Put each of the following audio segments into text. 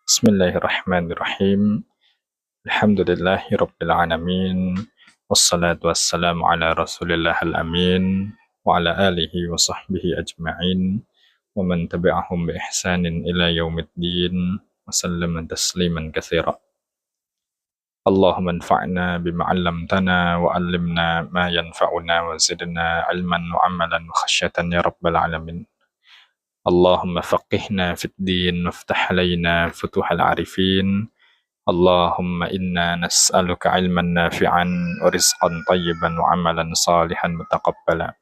Bismillahirrahmanirrahim. Alhamdulillahirabbil alamin. Wassalatu wassalamu ala Rasulillahil amin wa ala alihi wa sahbihi ajma'in wa man tabi'ahum bi ihsanin ila yaumiddin wa sallama tasliman katsira. Allahumma anfa'na bima 'allamtana wa 'allimna ma yanfa'una wa zidna 'ilman wa 'amalan wa khasyatan ya rabbal alamin. Allahumma faqihna fid din waftah alaina futuhal arifin. Allahumma inna nas'aluka ilman nafi'an wa rizqan tayyiban wa amalan salihan mutaqabbala.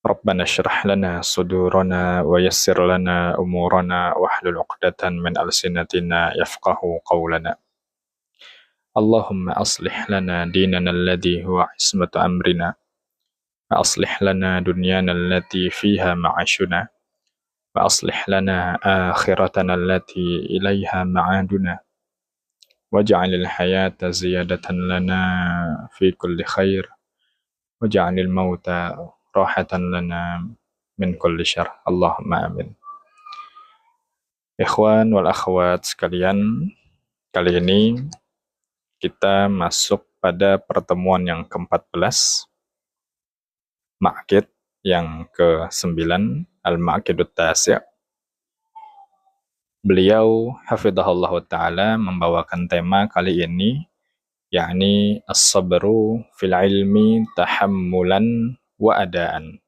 Rabbana syrah lana sudurana wa yassir lana umurana wahlul 'uqdatan min alsinatina yafqahu qawlana. Allahumma aslih lana dinana alladhi huwa ismatu amrina wa aslih lana dunyana allati fiha ma'ashuna wa aslih lana akhiratana allati ilaiha ma'aduna waj'alil hayata ziyadatan lana fi kulli khair waj'alil mauta rahatan lana min kulli syarr. Allahumma amin. Ikhwan wal akhwat sekalian, kali ini kita masuk pada pertemuan yang ke-14, Ma'qid yang ke-9, Al-Ma'qidut Tasi'. Beliau hafidhahullah ta'ala membawakan tema kali ini, yakni as-sabru fil ilmi tahammulan wa adaan.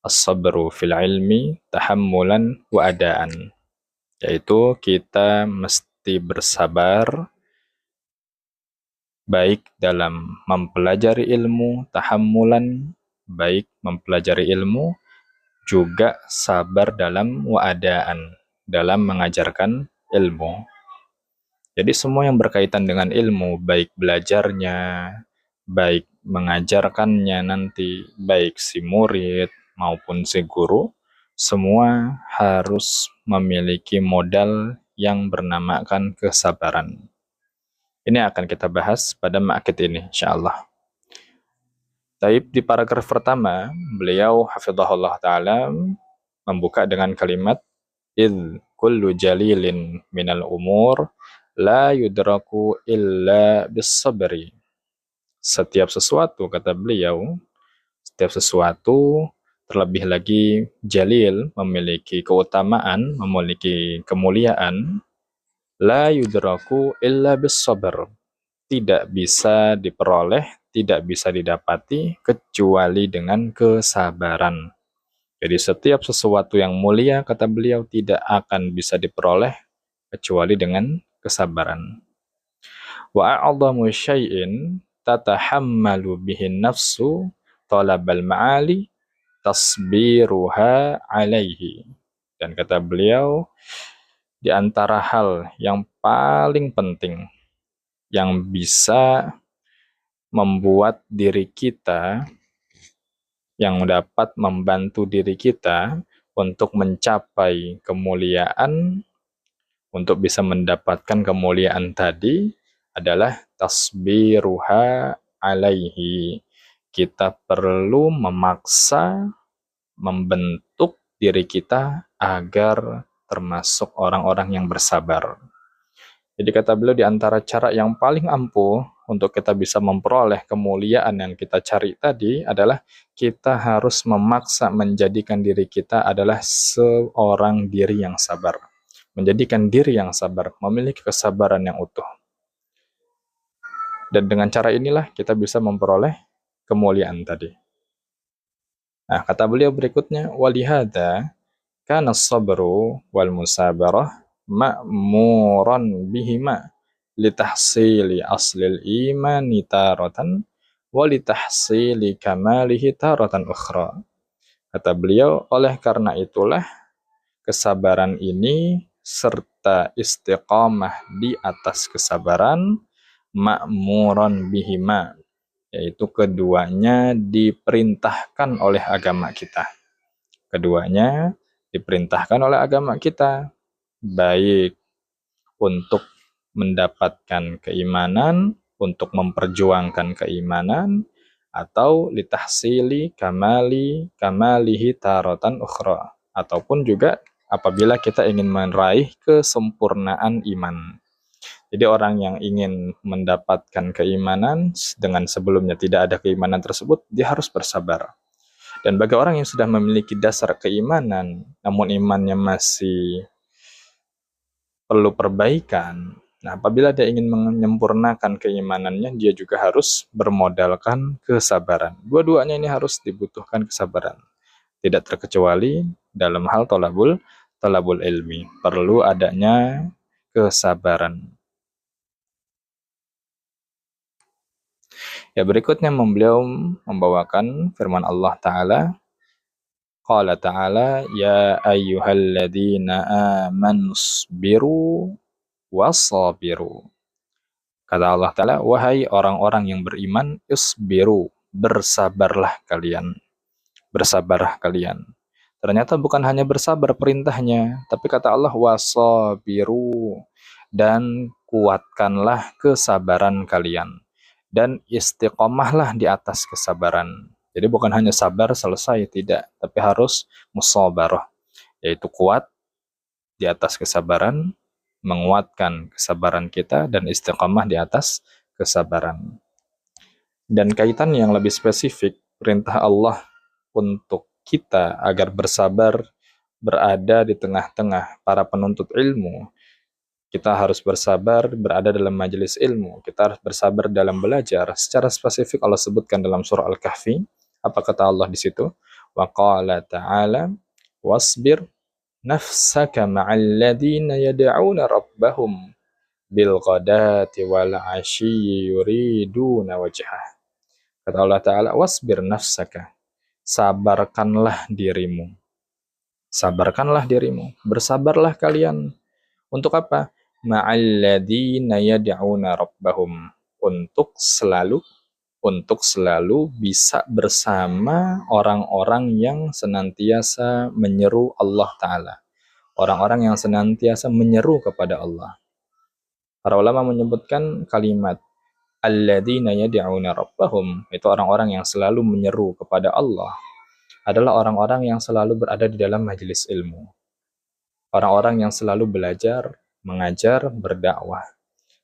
As-sabru fil ilmi tahammulan wa adaan. Yaitu kita mesti bersabar baik dalam mempelajari ilmu, tahammulan, baik mempelajari ilmu, juga sabar dalam wa'adaan, dalam mengajarkan ilmu. Jadi semua yang berkaitan dengan ilmu, baik belajarnya, baik mengajarkannya nanti, baik si murid maupun si guru, semua harus memiliki modal yang bernamakan kesabaran. Ini akan kita bahas pada ma'qid ini, insyaallah. Taib di paragraf pertama, beliau hafidhahullah ta'ala membuka dengan kalimat idh kullu jalilin minal umur la yudraku illa bis-sabri. Setiap sesuatu, kata beliau, setiap sesuatu, terlebih lagi jalil, memiliki keutamaan, memiliki kemuliaan, la yudraku illa bis-sabr. Tidak bisa diperoleh, tidak bisa didapati kecuali dengan kesabaran. Jadi setiap sesuatu yang mulia, kata beliau, tidak akan bisa diperoleh kecuali dengan kesabaran. Wa a'adhamu syai'in tatahammalu bihin nafsu talabal ma'ali tasbiruha alaihi. Dan kata beliau, di antara hal yang paling penting yang bisa membuat diri kita, yang dapat membantu diri kita untuk mencapai kemuliaan, untuk bisa mendapatkan kemuliaan tadi, adalah tasbiruha alaihi. Kita perlu memaksa, membentuk diri kita agar termasuk orang-orang yang bersabar. Jadi kata beliau, di antara cara yang paling ampuh untuk kita bisa memperoleh kemuliaan yang kita cari tadi adalah kita harus memaksa menjadikan diri kita adalah seorang diri yang sabar. Menjadikan diri yang sabar, memiliki kesabaran yang utuh. Dan dengan cara inilah kita bisa memperoleh kemuliaan tadi. Nah, kata beliau berikutnya, walihada kana as-sabru wal musabarah ma'muran bihima litahsili aslil imani taratan wa litahsili kamalihi taratan ukhra. Kata beliau, oleh karena itulah kesabaran ini serta istiqamah di atas kesabaran ma'muran bihima, yaitu keduanya diperintahkan oleh agama kita. Keduanya diperintahkan oleh agama kita, baik untuk mendapatkan keimanan, untuk memperjuangkan keimanan, atau litahsili kamalihi taratan ukhra, ataupun juga apabila kita ingin meraih kesempurnaan iman. Jadi orang yang ingin mendapatkan keimanan dengan sebelumnya tidak ada keimanan tersebut, dia harus bersabar. Dan bagi orang yang sudah memiliki dasar keimanan, namun imannya masih perlu perbaikan, nah apabila dia ingin menyempurnakan keimanannya, dia juga harus bermodalkan kesabaran. Dua-duanya ini harus dibutuhkan kesabaran. Tidak terkecuali dalam hal tolabul ilmi. Perlu adanya kesabaran. Ya, berikutnya beliau membawakan firman Allah Ta'ala. Qala Ta'ala, Ya ayyuhalladzina amanu sabiru wasabiru. Kata Allah Ta'ala, wahai orang-orang yang beriman, isbiru, bersabarlah kalian. Bersabarlah kalian. Ternyata bukan hanya bersabar perintahnya, tapi kata Allah, wasabiru, dan kuatkanlah kesabaran kalian. Dan istiqomahlah di atas kesabaran. Jadi bukan hanya sabar selesai, tidak. Tapi harus musabarah, yaitu kuat di atas kesabaran, menguatkan kesabaran kita, dan istiqomah di atas kesabaran. Dan kaitan yang lebih spesifik, perintah Allah untuk kita agar bersabar berada di tengah-tengah para penuntut ilmu. Kita harus bersabar berada dalam majelis ilmu. Kita harus bersabar dalam belajar. Secara spesifik Allah sebutkan dalam surah Al-Kahfi. Apa kata Allah di situ? Wa qala ta'ala wasbir nafsaka ma'al ladina yad'una rabbahum bil ghadati wal 'ashyi yuriduna wajhah. Kata Allah Ta'ala, wasbir nafsaka. Sabarkanlah dirimu. Sabarkanlah dirimu. Bersabarlah kalian. Untuk apa? Ma'alladina yad'una rabbahum. Untuk selalu bisa bersama orang-orang yang senantiasa menyeru Allah Ta'ala. Orang-orang yang senantiasa menyeru kepada Allah. Para ulama menyebutkan kalimat alladzina yad'una rabbahum, itu orang-orang yang selalu menyeru kepada Allah, adalah orang-orang yang selalu berada di dalam majelis ilmu. Orang-orang yang selalu belajar, mengajar, berdakwah.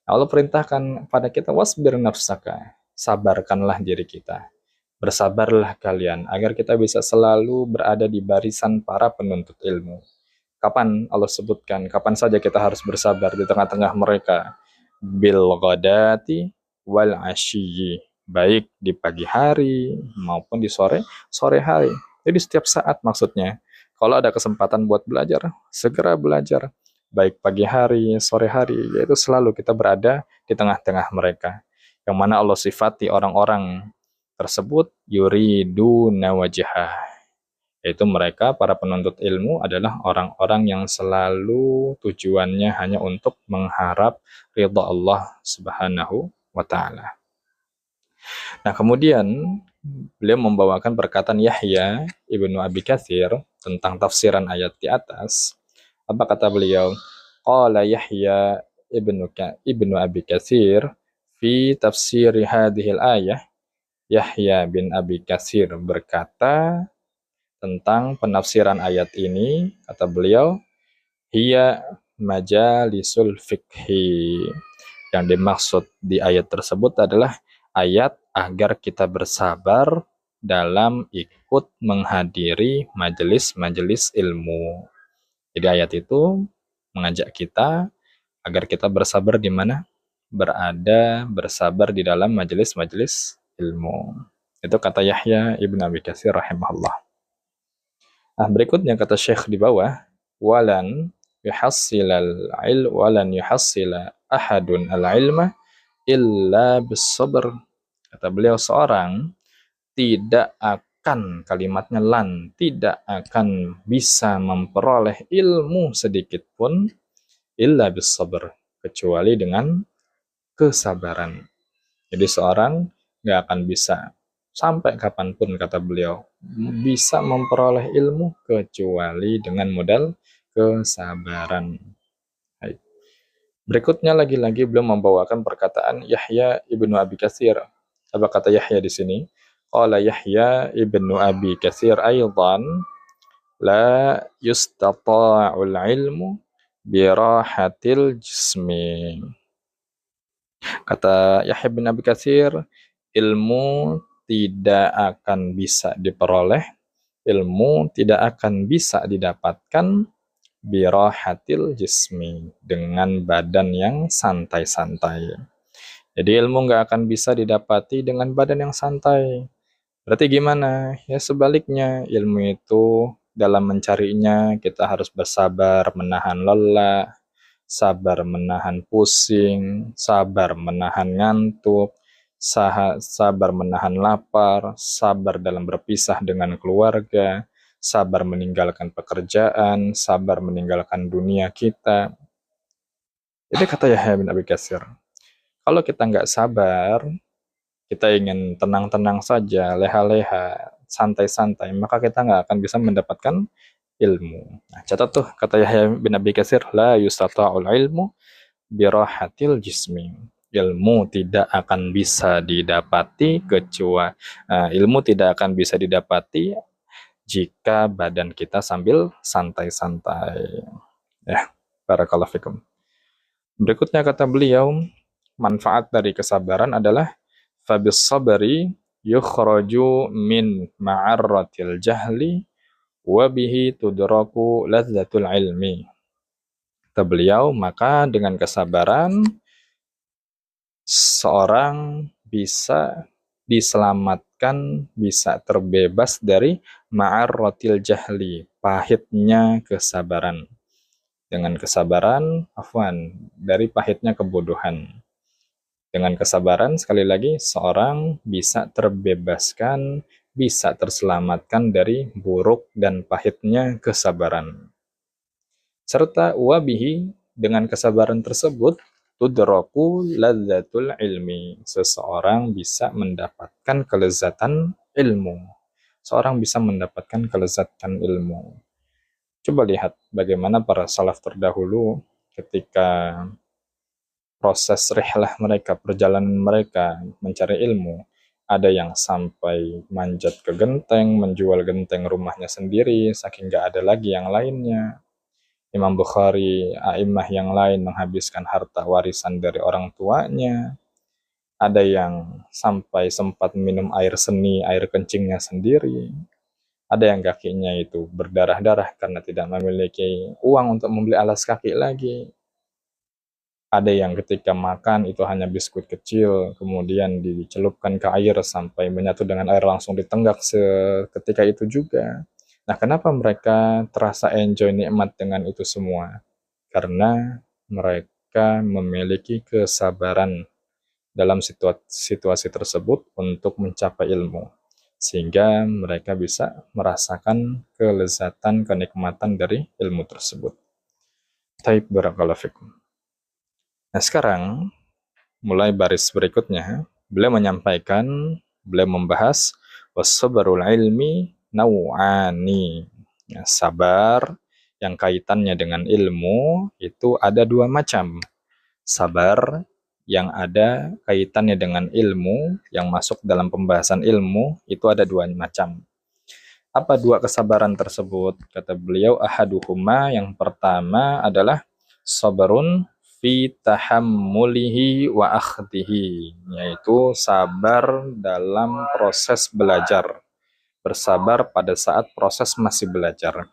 Allah perintahkan pada kita, wasbir nafsaka, sabarkanlah diri kita. Bersabarlah kalian, agar kita bisa selalu berada di barisan para penuntut ilmu. Kapan Allah sebutkan, kapan saja kita harus bersabar di tengah-tengah mereka? Bil ghadati wal ashyi, baik di pagi hari maupun di sore hari. Jadi setiap saat maksudnya. Kalau ada kesempatan buat belajar, segera belajar. Baik pagi hari, sore hari, yaitu selalu kita berada di tengah-tengah mereka. Yang mana Allah sifati orang-orang tersebut yuriduna wajhah. Yaitu mereka, para penuntut ilmu, adalah orang-orang yang selalu tujuannya hanya untuk mengharap ridha Allah Subhanahu wa Ta'ala. Nah, kemudian beliau membawakan perkataan Yahya Ibnu Abi Katsir tentang tafsiran ayat di atas. Apa kata beliau? Qala Yahya Ibnu Abi Katsir fi tafsir hadhil ayah. Yahya bin Abi Katsir berkata tentang penafsiran ayat ini, kata beliau, hiya majalisul fikhi. Yang dimaksud di ayat tersebut adalah ayat agar kita bersabar dalam ikut menghadiri majelis-majelis ilmu. Jadi ayat itu mengajak kita agar kita bersabar di mana? Bersabar di dalam majelis-majelis ilmu. Itu kata Yahya Ibn Abi Katsir rahimahullah. Nah, berikutnya kata Syekh di bawah, walan yuhassila ahadun al-ilma illa bis-sabr. Kata beliau, seorang tidak akan, kalimatnya lan, tidak akan bisa memperoleh ilmu sedikit pun illa bis-sabr, kecuali dengan kesabaran. Jadi seorang nggak akan bisa sampai kapanpun, kata beliau, bisa memperoleh ilmu kecuali dengan modal kesabaran. Baik. Berikutnya lagi-lagi beliau membawakan perkataan Yahya Ibnu Abi Katsir. Apa kata Yahya di sini? Qala Yahya Ibnu Abi Katsir aidan La yustata'ul ilmu birahatil jismi. Kata Yahya bin Abi Katsir, ilmu tidak akan bisa diperoleh, ilmu tidak akan bisa didapatkan birahatil jismi, dengan badan yang santai-santai. Jadi ilmu nggak akan bisa didapati dengan badan yang santai. Berarti gimana? Ya sebaliknya, ilmu itu dalam mencarinya kita harus bersabar, menahan lelah, sabar menahan pusing, sabar menahan ngantuk, sabar menahan lapar, sabar dalam berpisah dengan keluarga, sabar meninggalkan pekerjaan, sabar meninggalkan dunia kita. Jadi kata Yahya bin Abi Katsir, kalau kita nggak sabar, kita ingin tenang-tenang saja, leha-leha, santai-santai, maka kita nggak akan bisa mendapatkan ilmu. Nah, catat tuh kata Yahya bin Abi Katsir, la yustata'ul ilmu birahatil jismi. Ilmu tidak akan bisa didapati kecuali ilmu tidak akan bisa didapati jika badan kita sambil santai-santai. Ya, barakallahu fikum. Berikutnya kata beliau, manfaat dari kesabaran adalah fabis sabari yukhraju min ma'arratil jahli wa bihi tudraku ladzatul ilmi. Kata beliau, maka dengan kesabaran seorang bisa diselamatkan, bisa terbebas dari ma'arratil jahli, pahitnya kesabaran. Dengan kesabaran, dari pahitnya kebodohan. Dengan kesabaran, sekali lagi, seorang bisa terbebaskan, bisa terselamatkan dari buruk dan pahitnya kesabaran. Serta wabihi, dengan kesabaran tersebut, tudraku ladzatul ilmi. Seseorang bisa mendapatkan kelezatan ilmu. Seorang bisa mendapatkan kelezatan ilmu. Coba lihat bagaimana para salaf terdahulu ketika proses rihlah mereka, perjalanan mereka mencari ilmu. Ada yang sampai manjat ke genteng, menjual genteng rumahnya sendiri, saking gak ada lagi yang lainnya. Imam Bukhari, a'immah yang lain menghabiskan harta warisan dari orang tuanya. Ada yang sampai sempat minum air seni, air kencingnya sendiri. Ada yang kakinya itu berdarah-darah karena tidak memiliki uang untuk membeli alas kaki lagi. Ada yang ketika makan itu hanya biskuit kecil, kemudian dicelupkan ke air sampai menyatu dengan air langsung ditenggak seketika itu juga. Nah, kenapa mereka terasa enjoy nikmat dengan itu semua? Karena mereka memiliki kesabaran dalam situasi tersebut untuk mencapai ilmu. Sehingga mereka bisa merasakan kelezatan, kenikmatan dari ilmu tersebut. Taib barakallahu fikum. Nah sekarang, mulai baris berikutnya, beliau membahas wassabarul ilmi naw'ani. Ya, sabar yang kaitannya dengan ilmu itu ada dua macam. Sabar yang ada kaitannya dengan ilmu, yang masuk dalam pembahasan ilmu, itu ada dua macam. Apa dua kesabaran tersebut? Kata beliau, ahaduhuma, yang pertama adalah sabarun fi tahammulihi wa akhdihi, yaitu sabar dalam proses belajar. Bersabar pada saat proses masih belajar.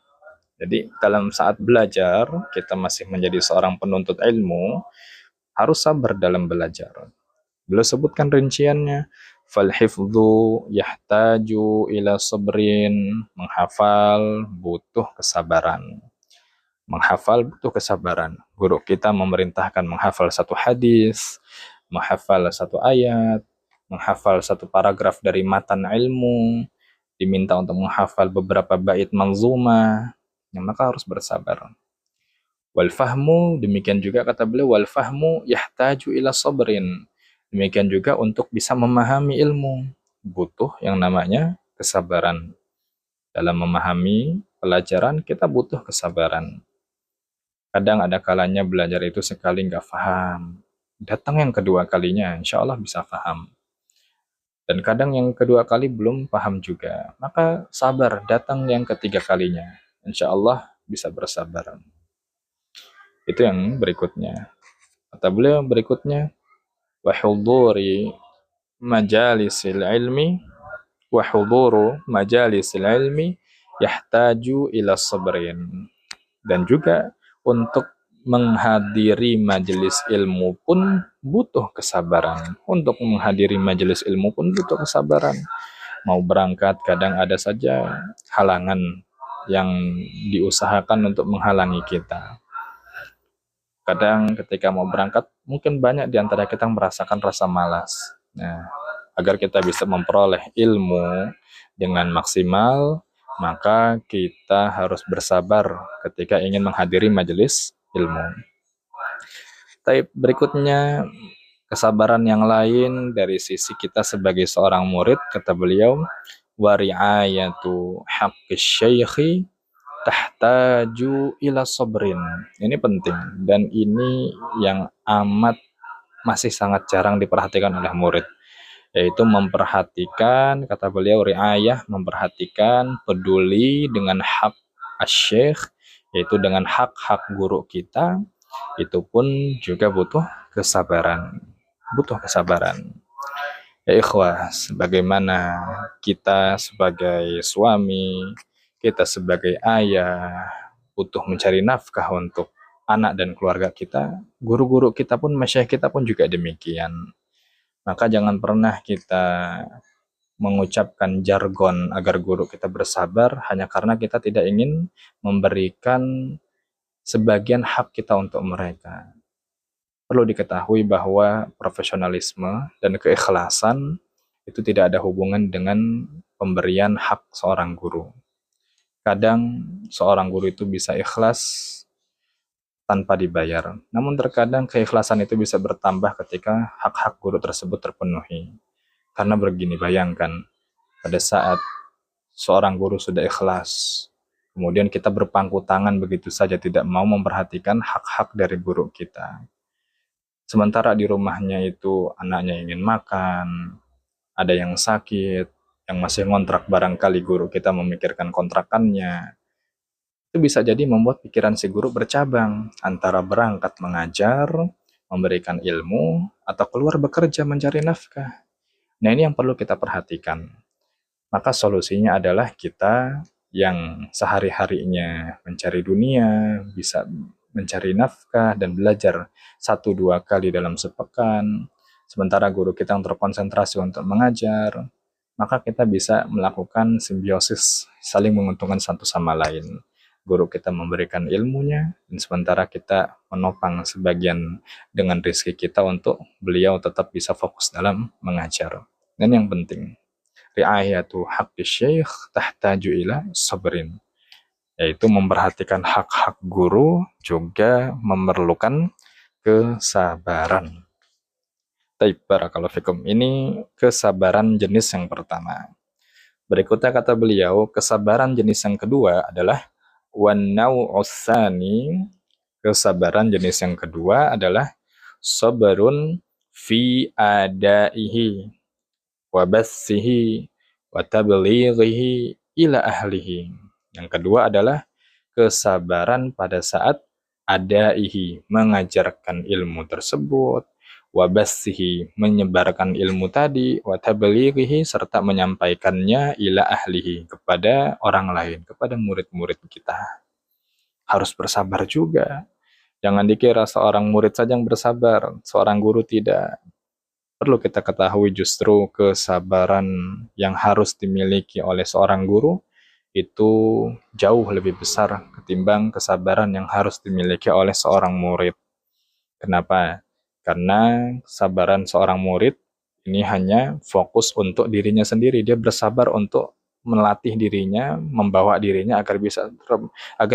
Jadi dalam saat belajar, kita masih menjadi seorang penuntut ilmu, harus sabar dalam belajar. Beliau sebutkan rinciannya. Falhifdhu yahtaju ila sabrin. Menghafal butuh kesabaran. Menghafal butuh kesabaran. Guru kita memerintahkan menghafal satu hadis, menghafal satu ayat, menghafal satu paragraf dari matan ilmu, diminta untuk menghafal beberapa bait manzumah, ya, maka harus bersabar. Wal fahmu, demikian juga kata beliau, wal fahmu yahtaju ila sabrin. Demikian juga untuk bisa memahami ilmu, butuh yang namanya kesabaran. Dalam memahami pelajaran, kita butuh kesabaran. Kadang ada kalanya belajar itu sekali nggak paham. Datang yang kedua kalinya, insya Allah bisa paham. Dan kadang yang kedua kali belum paham juga. Maka sabar, datang yang ketiga kalinya. insya Allah bisa bersabar. Itu yang berikutnya. Kata beliau berikutnya, wa huduri majalisil ilmi wa huduru majalisil ilmi yahtaju ila sabrin. Dan juga untuk menghadiri majelis ilmu pun butuh kesabaran. Untuk menghadiri majelis ilmu pun butuh kesabaran. Mau berangkat kadang ada saja halangan yang diusahakan untuk menghalangi kita. Kadang ketika mau berangkat, mungkin banyak di antara kita merasakan rasa malas. Nah, agar kita bisa memperoleh ilmu dengan maksimal, maka kita harus bersabar ketika ingin menghadiri majelis ilmu. Tapi berikutnya, kesabaran yang lain dari sisi kita sebagai seorang murid, kata beliau, wari'ayatu haqqis syaikhi tahtaju ila sabrin. Ini penting dan ini yang amat masih sangat jarang diperhatikan oleh murid, yaitu memperhatikan, kata beliau, riayah, memperhatikan, peduli dengan hak asy-syekh, yaitu dengan hak-hak guru kita. Itu pun juga butuh kesabaran. Ya ikhwas, bagaimana kita sebagai suami, kita sebagai ayah, butuh mencari nafkah untuk anak dan keluarga kita, guru-guru kita pun, masyayikh kita pun juga demikian. Maka jangan pernah kita mengucapkan jargon agar guru kita bersabar hanya karena kita tidak ingin memberikan sebagian hak kita untuk mereka. Perlu diketahui bahwa profesionalisme dan keikhlasan itu tidak ada hubungan dengan pemberian hak seorang guru. Kadang seorang guru itu bisa ikhlas tanpa dibayar. Namun terkadang keikhlasan itu bisa bertambah ketika hak-hak guru tersebut terpenuhi. Karena begini, bayangkan pada saat seorang guru sudah ikhlas, kemudian kita berpangku tangan begitu saja tidak mau memperhatikan hak-hak dari guru kita. Sementara di rumahnya itu anaknya ingin makan, ada yang sakit, yang masih ngontrak, barangkali guru kita memikirkan kontrakannya. Itu bisa jadi membuat pikiran si guru bercabang antara berangkat mengajar, memberikan ilmu, atau keluar bekerja mencari nafkah. Nah, ini yang perlu kita perhatikan. Maka solusinya adalah kita yang sehari-harinya mencari dunia, bisa mencari nafkah dan belajar 1-2 kali dalam sepekan, sementara guru kita yang terkonsentrasi untuk mengajar, maka kita bisa melakukan simbiosis, saling menguntungkan satu sama lain. Guru kita memberikan ilmunya, dan sementara kita menopang sebagian dengan rezeki kita untuk beliau tetap bisa fokus dalam mengajar. Dan yang penting, riayatu haqqis syaikh tahtaju ila sabrin, yaitu memperhatikan hak-hak guru juga memerlukan kesabaran. Taib, barakallahu fikum. Ini kesabaran jenis yang pertama. Berikutnya kata beliau, kesabaran jenis yang kedua adalah wan-nau'us tsani. Kesabaran jenis yang kedua adalah sabrun fi adaihi wa bassihi wa tablighihi ila ahlihi. Yang kedua adalah kesabaran pada saat adaihi, mengajarkan ilmu tersebut, wa bassihi, menyebarkan ilmu tadi, wa tablighihi, serta menyampaikannya ila ahlihi, kepada orang lain, kepada murid-murid kita. Harus bersabar juga. Jangan dikira seorang murid saja yang bersabar, seorang guru tidak. Perlu kita ketahui justru kesabaran yang harus dimiliki oleh seorang guru itu jauh lebih besar ketimbang kesabaran yang harus dimiliki oleh seorang murid. Kenapa? Karena kesabaran seorang murid ini hanya fokus untuk dirinya sendiri. Dia bersabar untuk melatih dirinya, membawa dirinya agar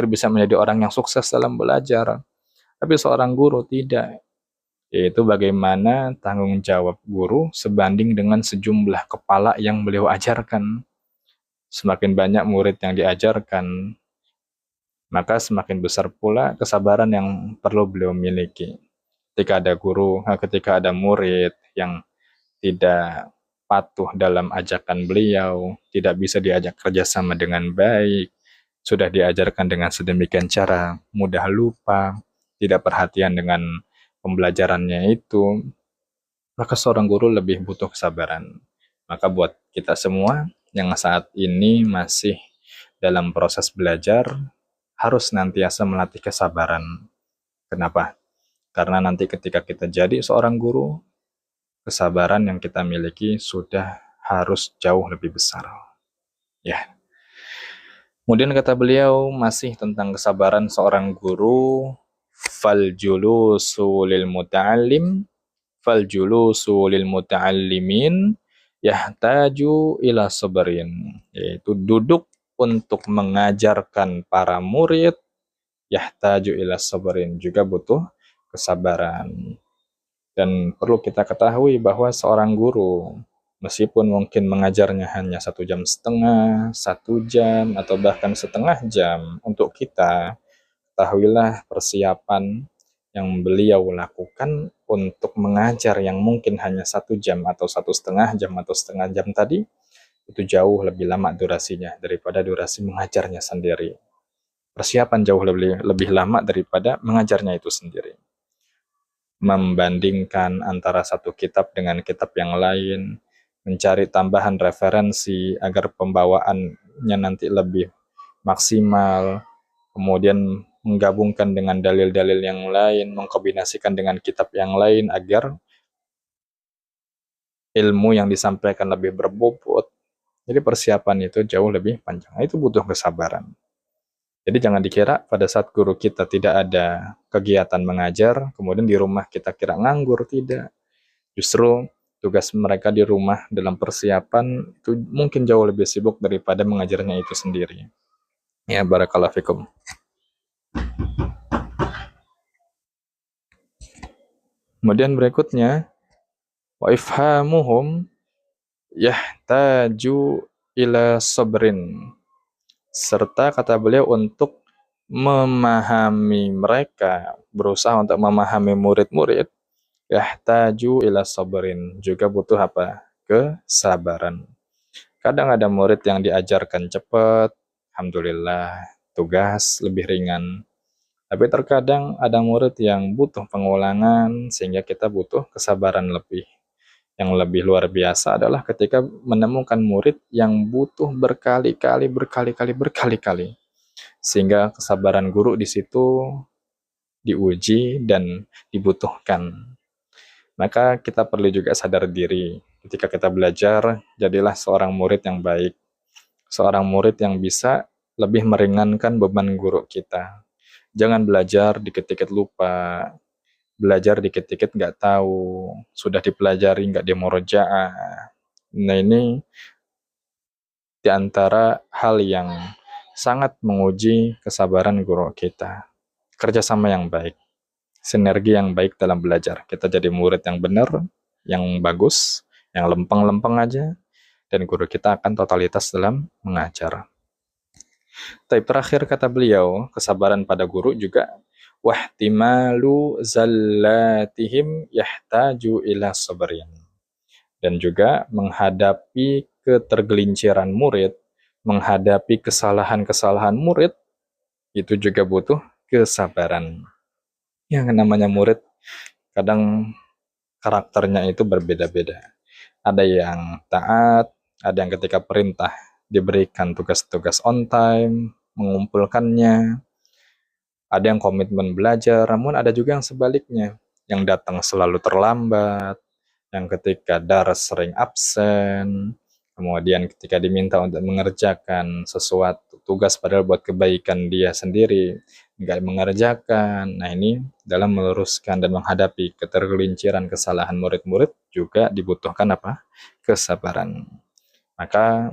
bisa menjadi orang yang sukses dalam belajar. Tapi seorang guru tidak, yaitu bagaimana tanggung jawab guru sebanding dengan sejumlah kepala yang beliau ajarkan. Semakin banyak murid yang diajarkan, maka semakin besar pula kesabaran yang perlu beliau miliki. Ketika ada murid yang tidak patuh dalam ajakan beliau, tidak bisa diajak kerjasama dengan baik, sudah diajarkan dengan sedemikian cara, mudah lupa, tidak perhatian dengan pembelajarannya itu, maka seorang guru lebih butuh kesabaran. Maka buat kita semua yang saat ini masih dalam proses belajar, harus senantiasa melatih kesabaran. Kenapa? Karena nanti ketika kita jadi seorang guru, kesabaran yang kita miliki sudah harus jauh lebih besar. Ya. Kemudian kata beliau masih tentang kesabaran seorang guru, fal julusu lil muta'allim, fal julusu lil muta'allimin yahtaju ila sabrin, yaitu duduk untuk mengajarkan para murid, yahtaju ila sabrin, juga butuh kesabaran. Dan perlu kita ketahui bahwa seorang guru, meskipun mungkin mengajarnya hanya 1,5 jam, 1 jam, atau bahkan setengah jam, untuk kita, ketahuilah persiapan yang beliau lakukan untuk mengajar yang mungkin hanya 1 jam atau 1,5 jam atau setengah jam tadi, itu jauh lebih lama durasinya daripada durasi mengajarnya sendiri. Persiapan jauh lebih lama daripada mengajarnya itu sendiri. Membandingkan antara satu kitab dengan kitab yang lain, mencari tambahan referensi agar pembawaannya nanti lebih maksimal, kemudian menggabungkan dengan dalil-dalil yang lain, mengkombinasikan dengan kitab yang lain agar ilmu yang disampaikan lebih berbobot. Jadi persiapan itu jauh lebih panjang. Itu butuh kesabaran. Jadi jangan dikira pada saat guru kita tidak ada kegiatan mengajar, kemudian di rumah kita kira nganggur, tidak. Justru tugas mereka di rumah dalam persiapan itu mungkin jauh lebih sibuk daripada mengajarnya itu sendiri. Ya, barakallahu fikum. Kemudian berikutnya, wa ifhamuhum yahtaju ila sabrin. Serta kata beliau untuk memahami mereka, berusaha untuk memahami murid-murid, yahtaju ila sabrin, juga butuh apa? Kesabaran. Kadang ada murid yang diajarkan cepat, alhamdulillah, tugas lebih ringan. Tapi terkadang ada murid yang butuh pengulangan, sehingga kita butuh kesabaran lebih. Yang lebih luar biasa adalah ketika menemukan murid yang butuh berkali-kali, sehingga kesabaran guru di situ diuji dan dibutuhkan. Maka kita perlu juga sadar diri. Ketika kita belajar, jadilah seorang murid yang baik. Seorang murid yang bisa lebih meringankan beban guru kita. Jangan belajar dikit-dikit lupa, belajar dikit-dikit nggak tahu, sudah dipelajari nggak dimurajaah. Nah, ini di antara hal yang sangat menguji kesabaran guru kita. Kerjasama yang baik, sinergi yang baik dalam belajar. Kita jadi murid yang benar, yang bagus, yang lempeng-lempeng aja, dan guru kita akan totalitas dalam mengajar. Tapi terakhir kata beliau, kesabaran pada guru juga wahtimalu zallatihim yahtaju ila sabrin. Dan juga menghadapi ketergelinciran murid, menghadapi kesalahan-kesalahan murid, itu juga butuh kesabaran. Yang namanya murid, kadang karakternya itu berbeda-beda. Ada yang taat, ada yang ketika perintah diberikan tugas-tugas on time, mengumpulkannya, ada yang komitmen belajar, namun ada juga yang sebaliknya, yang datang selalu terlambat, yang ketika daras sering absen, kemudian ketika diminta untuk mengerjakan sesuatu tugas padahal buat kebaikan dia sendiri, nggak mengerjakan. Nah, ini dalam meluruskan dan menghadapi ketergelinciran kesalahan murid-murid juga dibutuhkan apa? Kesabaran. Maka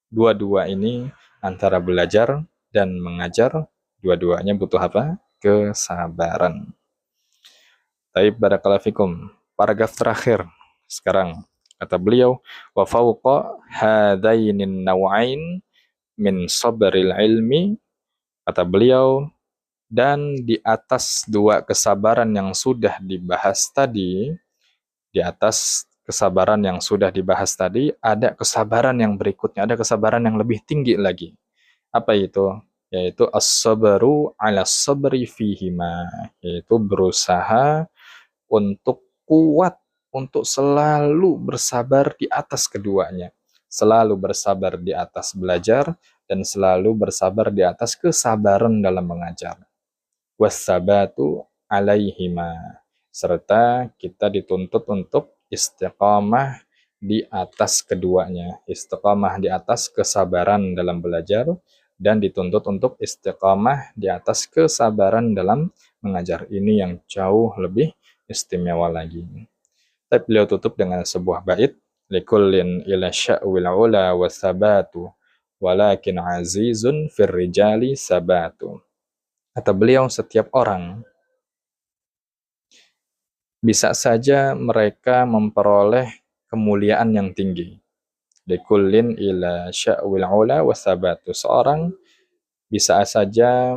dua-dua ini antara belajar dan mengajar, dua-duanya butuh apa? Kesabaran. Taib barakallahu fikum. Paragraf terakhir sekarang kata beliau, wa fawqa hadainin naw'ain min sabril ilmi, kata beliau, dan di atas dua kesabaran yang sudah dibahas tadi, di atas kesabaran yang sudah dibahas tadi, ada kesabaran yang berikutnya, ada kesabaran yang lebih tinggi lagi. Apa itu? yaitu as-sabru 'ala sabri fihima, yaitu berusaha untuk kuat, untuk selalu bersabar di atas keduanya. Selalu bersabar di atas belajar, dan selalu bersabar di atas kesabaran dalam mengajar. Wassabatu alaihima. Serta kita dituntut untuk istiqamah di atas keduanya. Istiqamah di atas kesabaran dalam belajar, dan dituntut untuk istiqamah di atas kesabaran dalam mengajar. Ini yang jauh lebih istimewa lagi. Tapi beliau tutup dengan sebuah bait, likullin ila sya'wil ula wasabatu, walakin azizun fir rijali sabatu. Kata beliau, setiap orang bisa saja mereka memperoleh kemuliaan yang tinggi. Likullin ila sya'wil ula wasabatu. Seorang bisa saja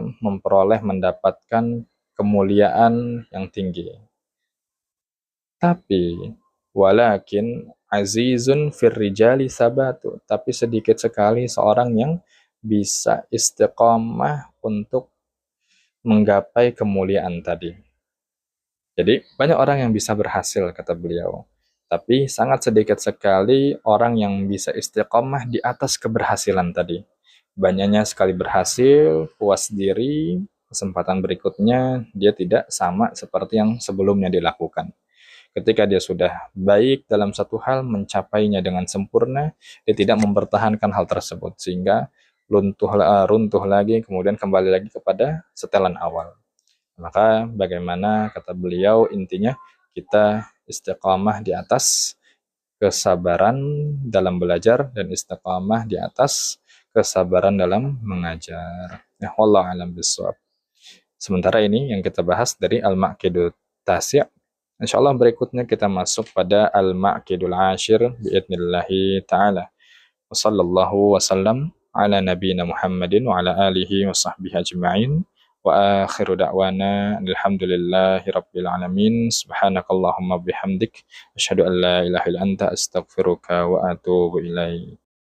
mendapatkan kemuliaan yang tinggi. Tapi walakin azizun fir rijali sabatu. Tapi sedikit sekali seorang yang bisa istiqamah untuk menggapai kemuliaan tadi. Jadi banyak orang yang bisa berhasil, kata beliau. Tapi sangat sedikit sekali orang yang bisa istiqamah di atas keberhasilan tadi. Banyaknya sekali berhasil, puas diri, kesempatan berikutnya dia tidak sama seperti yang sebelumnya dilakukan. Ketika dia sudah baik dalam satu hal, mencapainya dengan sempurna, dia tidak mempertahankan hal tersebut, sehingga runtuh lagi, kemudian kembali lagi kepada setelan awal. Maka bagaimana, kata beliau, intinya kita istiqamah di atas kesabaran dalam belajar, dan istiqamah di atas kesabaran dalam mengajar. Ya, wallahu a'lam bishawab. Sementara ini yang kita bahas dari Al-Maqidut Tasi'. Insyaallah berikutnya kita masuk pada Al-Maqidul Ashir biidnillahi ta'ala. Wa sallallahu wasallam ala nabiyina Muhammadin wa ala alihi wa sahbihi ajma'in. Wa akhiru da'wana alhamdulillahi rabbil alamin. Subhanakallahumma bihamdik, asyhadu an la ilaha illa anta astaghfiruka wa atubu ilaik.